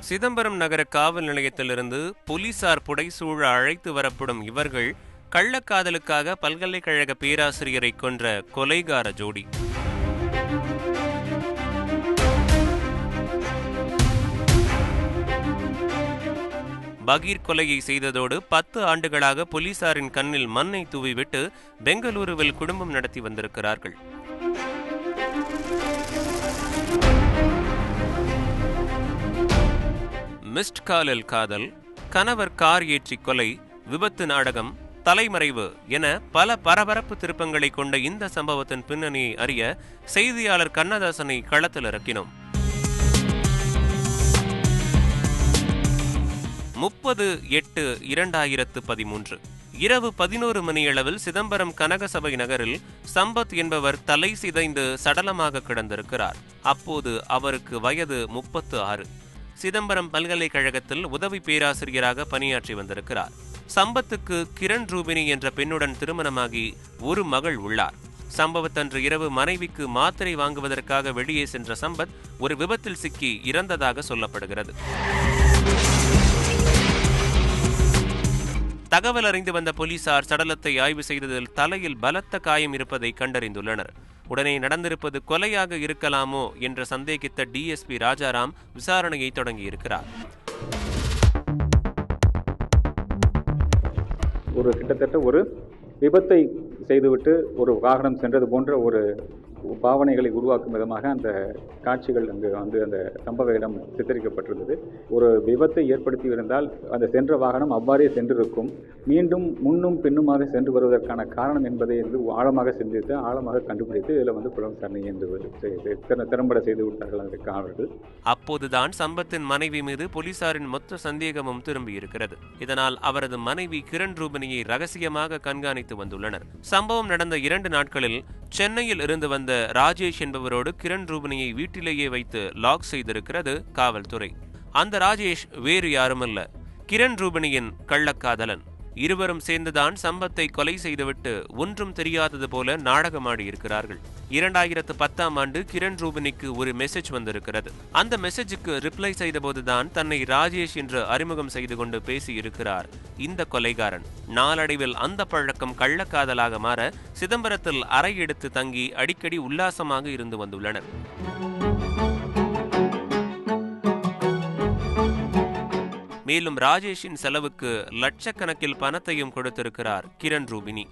சிதம்பரம் நகர காவல் நிலையத்திலிருந்து போலீசார் புடைசூழ அழைத்து வரப்படும் இவர்கள் கள்ளக்காதலுக்காக பல்கலைக்கழக பேராசிரியரை கொன்ற கொலைகார ஜோடி. பகீர் கொலையை செய்ததோடு 10 ஆண்டுகளாக போலீசாரின் கண்ணில் மண்ணை தூவிவிட்டு பெங்களூருவில் குடும்பம் நடத்தி வந்திருக்கிறார்கள். மிஸ்ட் காலில் காதல், கணவர் கார் ஏற்றி கொலை, விபத்து நாடகம், தலைமறைவு என பல பரபரப்பு திருப்பங்களை கொண்ட இந்த சம்பவத்தின் பின்னணியை அறிய செய்தியாளர் கண்ணதாசனை களத்தில் இறக்கினோம். 30/8/2013 இரவு 11 மணியளவில் சிதம்பரம் கனகசபை நகரில் சம்பத் என்பவர் தலை சிதைந்து சடலமாக கிடந்திருக்கிறார். அப்போது அவருக்கு வயது 36. சிதம்பரம் பல்கலைக்கழகத்தில் உதவி பேராசிரியராக பணியாற்றி வந்திருக்கிறார். சம்பத்துக்கு கிரண் ரூபினி என்ற பெண்ணுடன் திருமணமாகி ஒரு மகள் உள்ளார். சம்பவத்தன்று இரவு மனைவிக்கு மாத்திரை வாங்குவதற்காக வெளியே சென்ற சம்பத் ஒரு விபத்தில் சிக்கி இறந்ததாக சொல்லப்படுகிறது. தகவல் அறிந்து வந்த போலீசார் சடலத்தை ஆய்வு செய்ததில் தலையில் பலத்த காயம் இருப்பதை கண்டறிந்துள்ளனர். உடனே நடந்திருப்பது கொலையாக இருக்கலாமோ என்று சந்தேகித்த டிஎஸ்பி ராஜாராம் விசாரணையை தொடங்கியிருக்கிறார். கிட்டத்தட்ட ஒரு விபத்தை செய்துவிட்டு ஒரு வாகனம் சென்றது போன்ற ஒரு பாவனைகளை உருவாக்கும் விதமாக அந்த காட்சிகள் அங்கு அந்த சம்பவ இடம் சித்தரிக்கப்பட்டிருந்தது. ஒரு விபத்தை ஏற்படுத்தி இருந்தால் அந்த சென்ற வாகனம் அவ்வாறே சென்றிருக்கும். மீண்டும் முன்னும் பின்னுமாக சென்று வருவதற்கான காரணம் என்பதை ஆழமாக சிந்தித்து ஆழமாக கண்டுபிடித்து இதில் புலம் விசாரணை என்று திறம்பட செய்து விட்டார்கள் அந்த காவலர்கள். அப்போதுதான் சம்பத்தின் மனைவி மீது போலீசாரின் மொத்த சந்தேகமும் திரும்பியிருக்கிறது. இதனால் அவரது மனைவி கிரண் ரூபினியை ரகசியமாக கண்காணித்து வந்துள்ளனர். சம்பவம் நடந்த 2 நாட்களில் சென்னையில் இருந்து வந்த ராஜேஷ் என்பவரோடு கிரண் ரூபினியை வீட்டிலேயே வைத்து லாக் செய்திருக்கிறது காவல்துறை. அந்த ராஜேஷ் வேறு யாருமல்ல, கிரண் ரூபினியின் கள்ளக்காதலன். இருவரும் சேர்ந்துதான் சம்பத்தை கொலை செய்துவிட்டு ஒன்றும் தெரியாதது போல நாடகமாடி இருக்கிறார்கள். 2010ஆம் ஆண்டு கிரண் ரூபினிக்கு ஒரு மெசேஜ் வந்திருக்கிறது. அந்த மெசேஜுக்கு ரிப்ளை செய்தபோதுதான் தன்னை ராஜேஷ் என்று அறிமுகம் செய்து கொண்டு பேசி இருக்கிறார் இந்த கொலைகாரன். நாளடைவில் அந்த பழக்கம் கள்ளக்காதலாக மாற சிதம்பரத்தில் அறை எடுத்து தங்கி அடிக்கடி உல்லாசமாக இருந்து வந்துள்ளனர். மேலும் ராஜேஷின் செலவுக்கு லட்சக்கணக்கில் பணத்தையும் கொடுத்திருக்கிறார் கிரண் ரூபினி.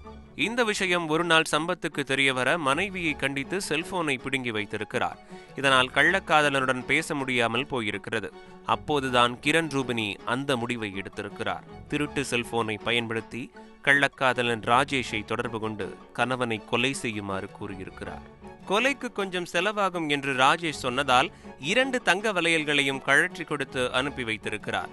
இந்த விஷயம் ஒரு நாள் சம்பத்துக்கு தெரியவர மனைவியை கண்டித்து செல்போனை பிடுங்கி வைத்திருக்கிறார். இதனால் கள்ளக்காதலனுடன் பேச முடியாமல் போயிருக்கிறது. அப்போதுதான் கிரண் ரூபினி அந்த முடிவை எடுத்திருக்கிறார். திருட்டு செல்போனை பயன்படுத்தி கள்ளக்காதலன் ராஜேஷை தொடர்பு கொண்டு கணவனை கொலை செய்யுமாறு கூறியிருக்கிறார். கொலைக்கு கொஞ்சம் செலவாகும் என்று ராஜேஷ் சொன்னதால் 2 தங்க வளையல்களையும் கழற்றி கொடுத்து அனுப்பி வைத்திருக்கிறார்.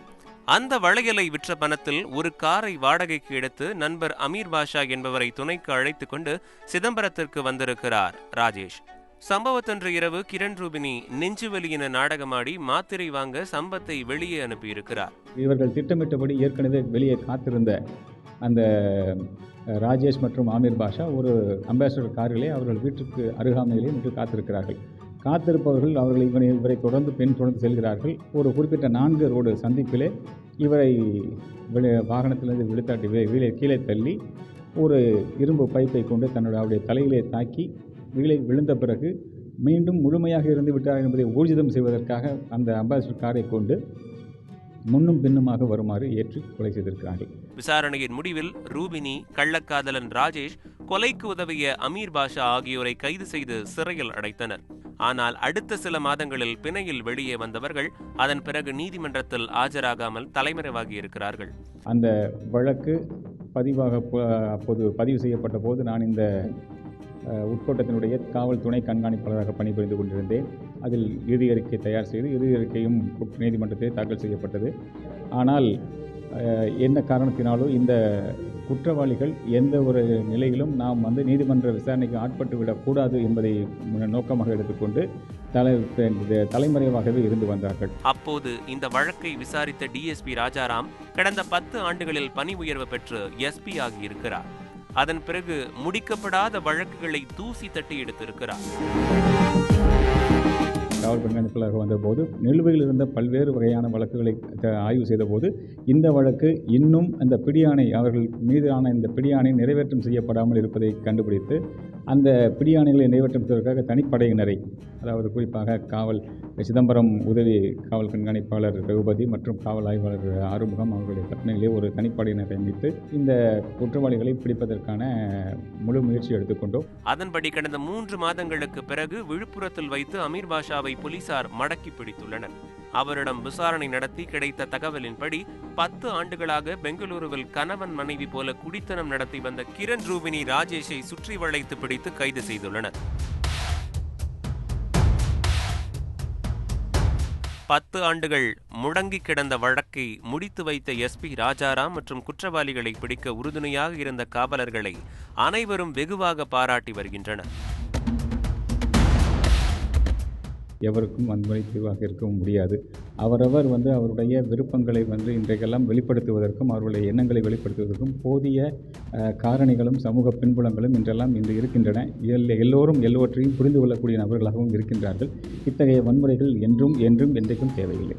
அந்த வளையலை விற்ற பணத்தில் ஒரு காரை வாடகைக்கு எடுத்து நண்பர் அமீர் பாஷா என்பவரை துணைக்கு அழைத்து கொண்டு சிதம்பரத்திற்கு வந்திருக்கிறார் ராஜேஷ். சம்பவத்தன்று இரவு கிரண் ரூபினி நெஞ்சுவலியின நாடகமாடி மாத்திரை வாங்க சம்பத்தை வெளியே அனுப்பியிருக்கிறார். இவர்கள் திட்டமிட்டபடி ஏற்கனவே வெளியே காத்திருந்த அந்த ராஜேஷ் மற்றும் ஆமீர் பாஷா ஒரு அம்பாசிடர் காரிலே அவர்கள் வீட்டுக்கு அருகாமையிலே நின்று காத்திருக்கிறார்கள். காத்திருப்பவர்கள் அவர்கள் இவரை தொடர்ந்து தொடர்ந்து செல்கிறார்கள். ஒரு குறிப்பிட்ட 4 ரோடு சந்திப்பிலே இவரை வாகனத்திலிருந்து விழுத்தாட்டி கீழே தள்ளி ஒரு இரும்பு பைப்பை கொண்டு அவருடைய தலையிலே தாக்கி விழுந்த பிறகு மீண்டும் முழுமையாக இருந்து விட்டார் என்பதை ஊர்ஜிதம் செய்வதற்காக அந்த அம்பாசிடர் காரை கொண்டு முன்னும் பின்னுமாக வருமாறு ஏற்றி கொலை செய்திருக்கிறார்கள். விசாரணையின் முடிவில் ரூபினி, கள்ளக்காதலன் ராஜேஷ், கொலைக்கு உதவிய அமீர் பாஷா ஆகியோரை கைது செய்து சிறையில் அடைத்தனர். ஆனால் அடுத்த சில மாதங்களில் பிணையில் வெளியே வந்தவர்கள் அதன் பிறகு நீதிமன்றத்தில் ஆஜராகாமல் தலைமறைவாகி இருக்கிறார்கள். அந்த வழக்கு அப்போது பதிவு செய்யப்பட்ட போது நான் இந்த உட்கோட்டத்தினுடைய காவல் துணை கண்காணிப்பாளராக பணிபுரிந்து கொண்டிருந்தேன். அதில் இறுதி அறிக்கை தயார் செய்து இறுதி அறிக்கையும் நீதிமன்றத்தில் தாக்கல் செய்யப்பட்டது. ஆனால் என்ன காரணத்தினாலும் இந்த குற்றவாளிகள் எந்த ஒரு நிலையிலும் நாம் நீதிமன்ற விசாரணைக்கு ஆட்பட்டு விடக்கூடாது என்பதை நோக்கமாக எடுத்துக்கொண்டு தலைமறைவாகவே இருந்து வந்தார்கள். அப்போது இந்த வழக்கை விசாரித்த டிஎஸ்பி ராஜாராம் கடந்த 10 ஆண்டுகளில் பணி உயர்வு பெற்று எஸ்பி ஆகியிருக்கிறார். அதன் பிறகு முடிக்கப்படாத வழக்குகளை தூசி தட்டி எடுத்திருக்கிறார். காவல் கண்காணி வழக்குகளாக வந்தபோது நிலுவையில் இருந்த பல்வேறு வகையான வழக்குகளை ஆய்வு செய்தபோது இந்த வழக்கு இன்னும் அந்த பிடியாணை அவர்கள் மீதான இந்த பிடியாணை நிறைவேற்றம் செய்யப்படாமல் இருப்பதை கண்டுபிடித்து அந்த பிடியாணைகளை நிறைவேற்றம் செய்வதற்காக தனிப்படையினரை, அதாவது குறிப்பாக சிதம்பரம் உதவி காவல் கண்காணிப்பாளர் ரகுபதி மற்றும் காவல் ஆய்வாளர் ஆறுமுகம் அவர்களுடைய கற்பனையிலே ஒரு தனிப்படையினரை அமைத்து இந்த குற்றவாளிகளை பிடிப்பதற்கான முழு முயற்சி எடுத்துக்கொண்டோம். அதன்படி கடந்த 3 மாதங்களுக்கு பிறகு விழுப்புரத்தில் வைத்து அமீர் பாஷாவை போலீசார் மடக்கி பிடித்துள்ளனர். அவரிடம் விசாரணை நடத்தி கிடைத்த தகவலின்படி 10 ஆண்டுகளாக பெங்களூருவில் கணவன் மனைவி போல குடித்தனம் நடத்தி வந்த கிரண் ரூபினி ராஜேஷை சுற்றி வளைத்து பிடித்து கைது செய்துள்ளனர். 10 ஆண்டுகள் முடங்கி கிடந்த வழக்கை முடித்து வைத்த எஸ்பி ராஜாராம் மற்றும் குற்றவாளிகளை பிடிக்க உறுதுணையாக இருந்த காவலர்களை அனைவரும் வெகுவாக பாராட்டி வருகின்றனர். எவருக்கும் வன்முறை தீர்வாக இருக்கவும் முடியாது. அவரவர் அவருடைய விருப்பங்களை இன்றைக்கெல்லாம் வெளிப்படுத்துவதற்கும் அவருடைய எண்ணங்களை வெளிப்படுத்துவதற்கும் போதிய காரணிகளும் சமூக பின்புலங்களும் இன்று இருக்கின்றன. எல்லோரும் எல்லோற்றையும் புரிந்து கொள்ளக்கூடிய நபர்களாகவும் இருக்கின்றார்கள். இத்தகைய வன்முறைகள் என்றும் என்றைக்கும் தேவையில்லை.